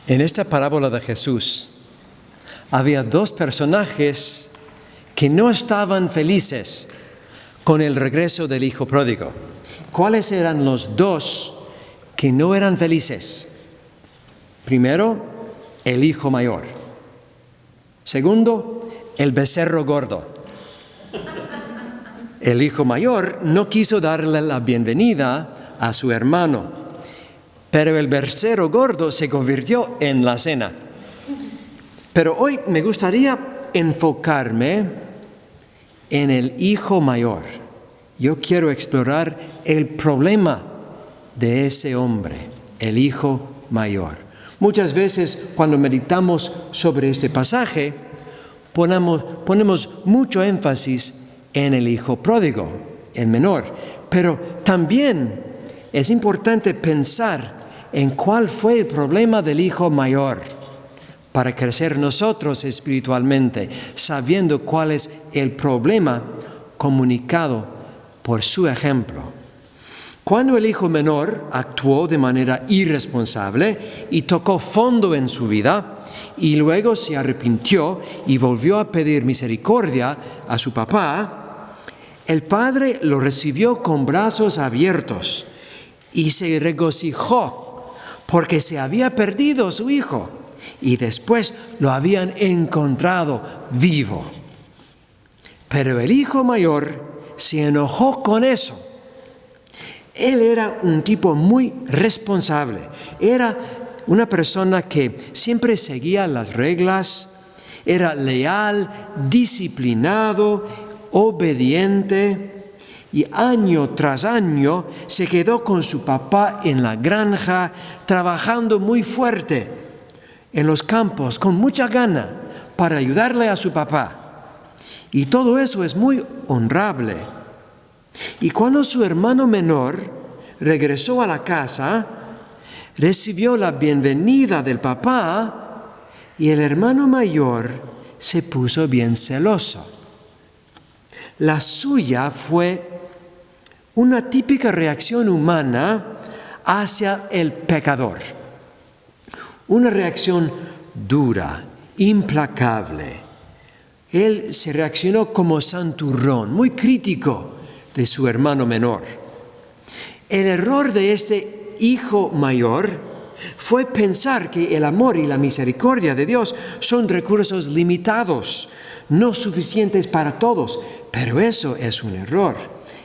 En esta parábola de Jesús había dos personajes que no estaban felices con el regreso del hijo pródigo. ¿Cuáles eran los dos que no eran felices? Primero, el hijo mayor. Segundo, el becerro gordo. El hijo mayor no quiso darle la bienvenida a su hermano, pero el becerro gordo se convirtió en la cena. Pero hoy me gustaría enfocarme en el hijo mayor. Yo quiero explorar el problema de ese hombre, el hijo mayor. Muchas veces cuando meditamos sobre este pasaje, ponemos mucho énfasis en el hijo pródigo, el menor, pero también es importante pensar en cuál fue el problema del hijo mayor para crecer nosotros espiritualmente, sabiendo cuál es el problema comunicado por su ejemplo. Cuando el hijo menor actuó de manera irresponsable y tocó fondo en su vida, y luego se arrepintió y volvió a pedir misericordia a su papá, el padre lo recibió con brazos abiertos y se regocijó porque se había perdido su hijo y después lo habían encontrado vivo. Pero el hijo mayor se enojó con eso. Él era un tipo muy responsable. Era una persona que siempre seguía las reglas, era leal, disciplinado, obediente, y año tras año se quedó con su papá en la granja, trabajando muy fuerte en los campos, con mucha gana, para ayudarle a su papá. Y todo eso es muy honrable. Y cuando su hermano menor regresó a la casa, recibió la bienvenida del papá y el hermano mayor se puso bien celoso. La suya fue una típica reacción humana hacia el pecador. Una reacción dura, implacable. Él se reaccionó como santurrón, muy crítico de su hermano menor. El error de este hijo mayor fue pensar que el amor y la misericordia de Dios son recursos limitados, no suficientes para todos, pero eso es un error.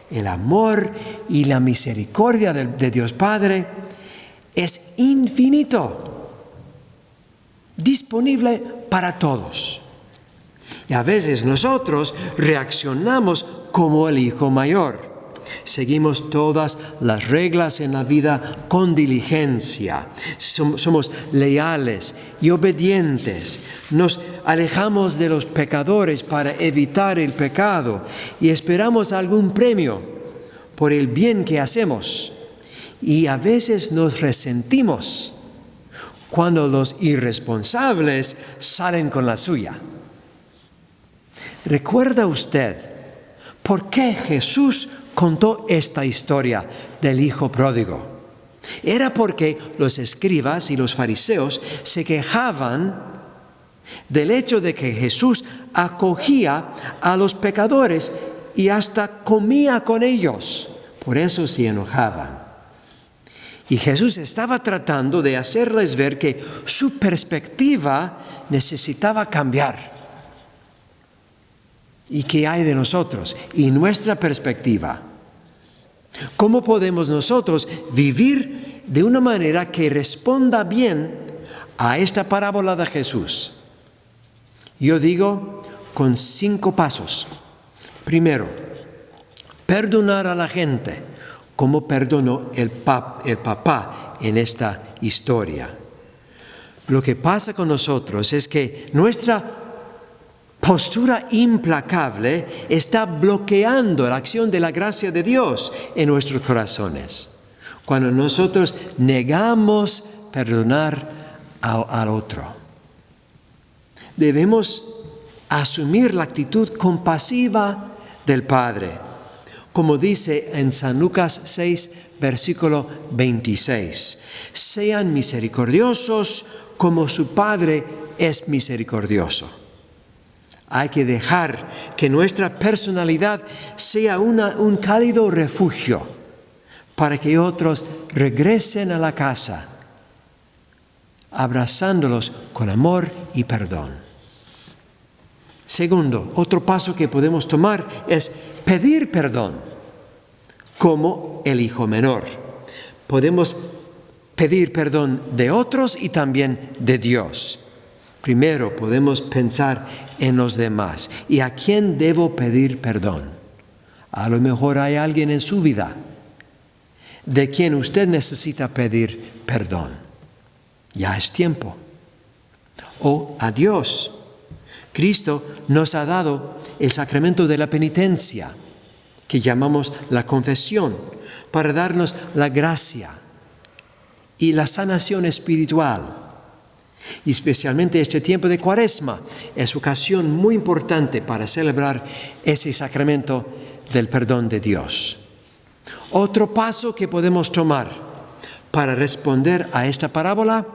El amor y la misericordia de Dios Padre es infinito, disponible para todos. Y a veces nosotros reaccionamos como el hijo mayor. Seguimos todas las reglas en la vida con diligencia. Somos leales y obedientes. Nos alejamos de los pecadores para evitar el pecado y esperamos algún premio por el bien que hacemos. Y a veces nos resentimos cuando los irresponsables salen con la suya. ¿Recuerda usted por qué Jesús contó esta historia del hijo pródigo? Era porque los escribas y los fariseos se quejaban del hecho de que Jesús acogía a los pecadores y hasta comía con ellos. Por eso se enojaban. Y Jesús estaba tratando de hacerles ver que su perspectiva necesitaba cambiar. ¿Y qué hay de nosotros? Y nuestra perspectiva. ¿Cómo podemos nosotros vivir de una manera que responda bien a esta parábola de Jesús? Yo digo con 5 pasos. Primero, perdonar a la gente, como perdonó el papá en esta historia. Lo que pasa con nosotros es que nuestra postura implacable está bloqueando la acción de la gracia de Dios en nuestros corazones. Cuando nosotros negamos perdonar al otro, debemos asumir la actitud compasiva del Padre, como dice en San Lucas 6, versículo 26. Sean misericordiosos como su Padre es misericordioso. Hay que dejar que nuestra personalidad sea un cálido refugio para que otros regresen a la casa, abrazándolos con amor y perdón. Segundo, otro paso que podemos tomar es pedir perdón, como el hijo menor. Podemos pedir perdón de otros y también de Dios. Primero podemos pensar en los demás. ¿Y a quién debo pedir perdón? A lo mejor hay alguien en su vida de quien usted necesita pedir perdón. Ya es tiempo. O a Dios. Cristo nos ha dado el sacramento de la penitencia, que llamamos la confesión, para darnos la gracia y la sanación espiritual. Y especialmente este tiempo de Cuaresma es ocasión muy importante para celebrar ese sacramento del perdón de Dios. Otro paso que podemos tomar para responder a esta parábola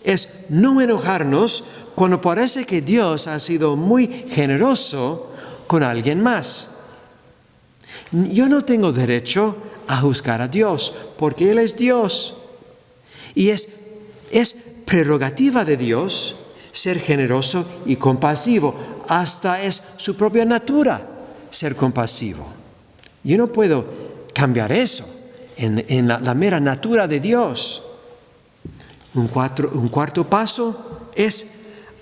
es no enojarnos cuando parece que Dios ha sido muy generoso con alguien más. Yo no tengo derecho a juzgar a Dios, porque Él es Dios. Y es prerrogativa de Dios ser generoso y compasivo. Hasta es su propia natura ser compasivo. Yo no puedo cambiar eso en la mera natura de Dios. Un cuarto paso es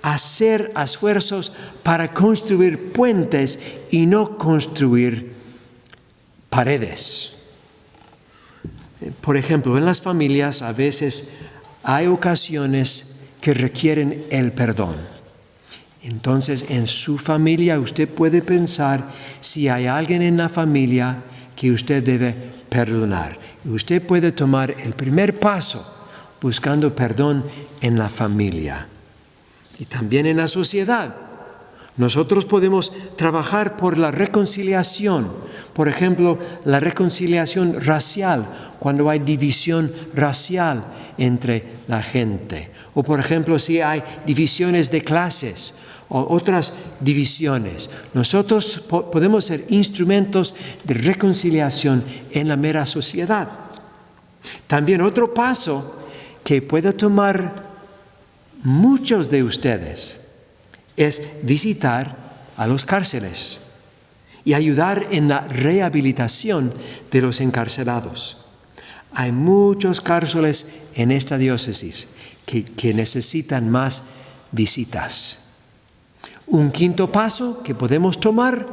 hacer esfuerzos para construir puentes y no construir paredes. Por ejemplo, en las familias a veces hay ocasiones que requieren el perdón. Entonces, en su familia usted puede pensar si hay alguien en la familia que usted debe perdonar. Usted puede tomar el primer paso buscando perdón en la familia. Y también en la sociedad. Nosotros podemos trabajar por la reconciliación. Por ejemplo, la reconciliación racial, cuando hay división racial entre la gente. O por ejemplo, si hay divisiones de clases o otras divisiones. Nosotros podemos ser instrumentos de reconciliación en la mera sociedad. También otro paso que puede tomar muchos de ustedes es visitar a los cárceles y ayudar en la rehabilitación de los encarcelados. Hay muchos cárceles en esta diócesis que necesitan más visitas. Un quinto paso que podemos tomar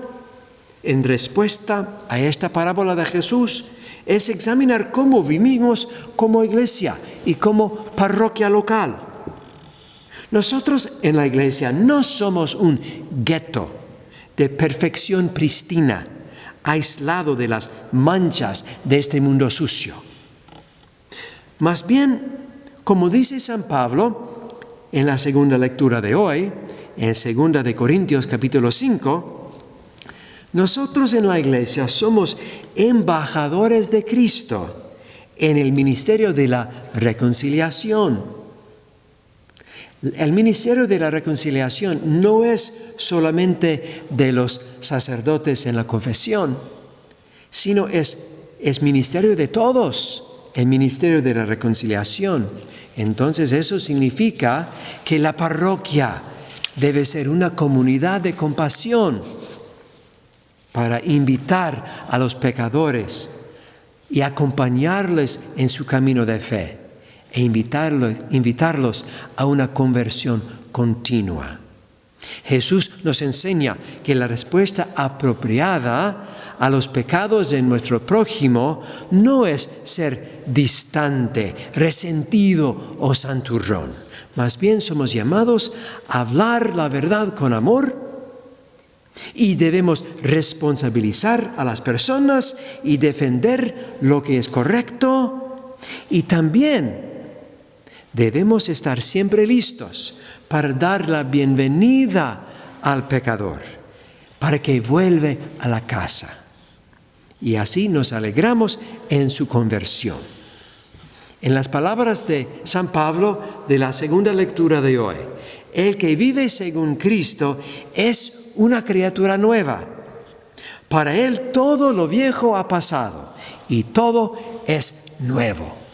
en respuesta a esta parábola de Jesús es examinar cómo vivimos como iglesia y como parroquia local. Nosotros en la iglesia no somos un gueto de perfección pristina, aislado de las manchas de este mundo sucio. Más bien, como dice San Pablo en la segunda lectura de hoy, en 2 de Corintios capítulo 5, nosotros en la iglesia somos embajadores de Cristo en el ministerio de la reconciliación. El ministerio de la reconciliación no es solamente de los sacerdotes en la confesión, sino es ministerio de todos, el ministerio de la reconciliación. Entonces eso significa que la parroquia debe ser una comunidad de compasión para invitar a los pecadores y acompañarles en su camino de fe e invitarlos a una conversión continua. Jesús nos enseña que la respuesta apropiada a los pecados de nuestro prójimo no es ser distante, resentido o santurrón. Más bien somos llamados a hablar la verdad con amor y debemos responsabilizar a las personas y defender lo que es correcto. Y también debemos estar siempre listos para dar la bienvenida al pecador, para que vuelva a la casa. Y así nos alegramos en su conversión. En las palabras de San Pablo de la segunda lectura de hoy, el que vive según Cristo es una criatura nueva. Para él todo lo viejo ha pasado y todo es nuevo.